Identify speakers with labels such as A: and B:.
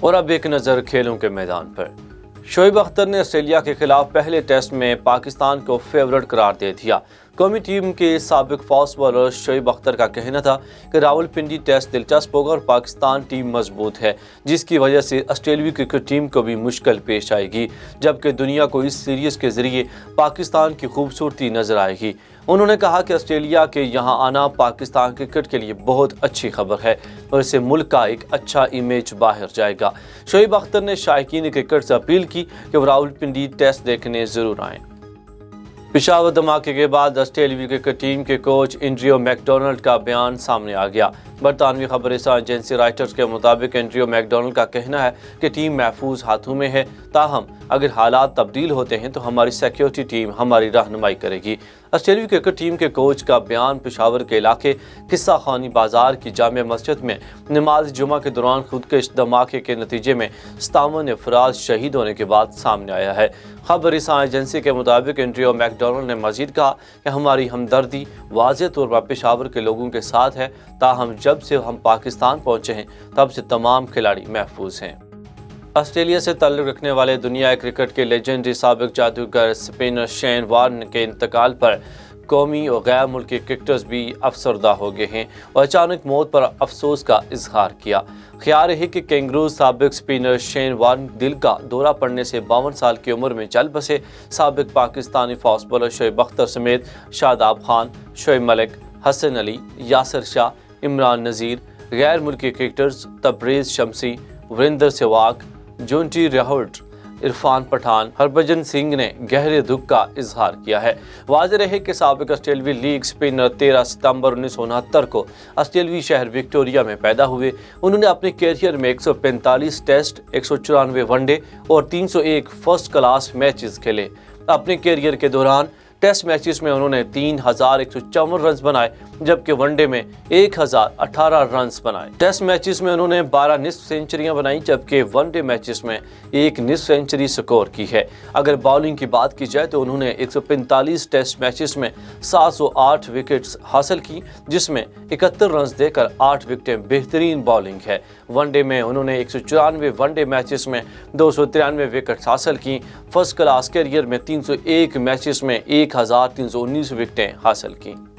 A: اور اب ایک نظر کھیلوں کے میدان پر۔ شعیب اختر نے آسٹریلیا کے خلاف پہلے ٹیسٹ میں پاکستان کو فیورٹ قرار دے دیا۔ قومی ٹیم کے سابق فاسٹ بالر شعیب اختر کا کہنا تھا کہ راولپنڈی ٹیسٹ دلچسپ ہوگا اور پاکستان ٹیم مضبوط ہے، جس کی وجہ سے آسٹریلوی کرکٹ ٹیم کو بھی مشکل پیش آئے گی، جبکہ دنیا کو اس سیریز کے ذریعے پاکستان کی خوبصورتی نظر آئے گی۔ انہوں نے کہا کہ آسٹریلیا کے یہاں آنا پاکستان کرکٹ کے لیے بہت اچھی خبر ہے اور اس سے ملک کا ایک اچھا امیج باہر جائے گا۔ شعیب اختر نے شائقین کرکٹ سے اپیل کی کہ وہ راولپنڈی ٹیسٹ دیکھنے ضرور آئیں۔ پشاور دھماکے کے بعد آسٹریلوی کرکٹ ٹیم کے کوچ اینڈریو میک ڈونلڈ کا بیان سامنے آ گیا۔ برطانوی خبر رساں ایجنسی رائٹرز کے مطابق اینڈریو میک ڈونلڈ کا کہنا ہے کہ ٹیم محفوظ ہاتھوں میں ہے، تاہم اگر حالات تبدیل ہوتے ہیں تو ہماری سیکیورٹی ٹیم ہماری رہنمائی کرے گی۔ آسٹریلوی کرکٹ ٹیم کے کوچ کا بیان پشاور کے علاقے قصہ خانی بازار کی جامع مسجد میں نماز جمعہ کے دوران خودکش دھماکے کے نتیجے میں 57 افراد شہید ہونے کے بعد سامنے آیا ہے۔ خبر رساں ایجنسی کے مطابق اینڈریو میک ڈونلڈ نے مزید کہا کہ ہماری ہمدردی واضح طور پر پشاور کے لوگوں کے ساتھ ہے، تاہم جب سے ہم پاکستان پہنچے ہیں تب سے تمام کھلاڑی محفوظ ہیں۔ آسٹریلیا سے تعلق رکھنے والے دنیا کرکٹ کے لیجنڈری سابق جادوگر اسپنر شین وارن کے انتقال پر قومی اور غیر ملکی کرکٹرز بھی افسردہ ہو گئے ہیں اور اچانک موت پر افسوس کا اظہار کیا۔ خیال ہے کہ کینگروز سابق اسپنر شین وارن دل کا دورہ پڑنے سے 52 سال کی عمر میں چل بسے۔ سابق پاکستانی فاسٹ بالر شعیب اختر سمیت شاداب خان، شعیب ملک، حسن علی، یاسر شاہ، عمران نذیر، غیر ملکی کرکٹرز تبریز شمسی، وریندر سہواگ، جونٹی ریہولٹ، عرفان پٹھان، ہربھجن سنگھ نے گہرے دکھ کا اظہار کیا ہے۔ واضح رہے کہ سابق آسٹریلوی لیگ اسپنر 13 ستمبر 1969 کو آسٹریلوی شہر وکٹوریا میں پیدا ہوئے۔ انہوں نے اپنے کیریئر میں 145 ٹیسٹ، 194 ون ڈے اور 301 فرسٹ کلاس میچز کھیلے۔ اپنے کیریئر کے دوران ٹیسٹ میچز میں انہوں نے 3154 رنز بنائے، جبکہ ون ڈے میں 1018 رنز بنائے۔ ٹیسٹ میچز میں انہوں نے 12 نصف سینچریاں بنائیں، جبکہ ون ڈے میچز میں 1 نصف سینچری سکور کی ہے۔ اگر باؤلنگ کی بات کی جائے تو انہوں نے 145 ٹیسٹ میچز میں 708 وکٹس حاصل کی، جس میں 71 رنز دے کر 8 وکٹیں بہترین باؤلنگ ہے۔ ون ڈے میں انہوں نے 194 ون ڈے میچز میں 293 وکٹس حاصل کی۔ فرسٹ کلاس کیریئر میں 301 میچز میں 1319 وکٹیں حاصل کیں۔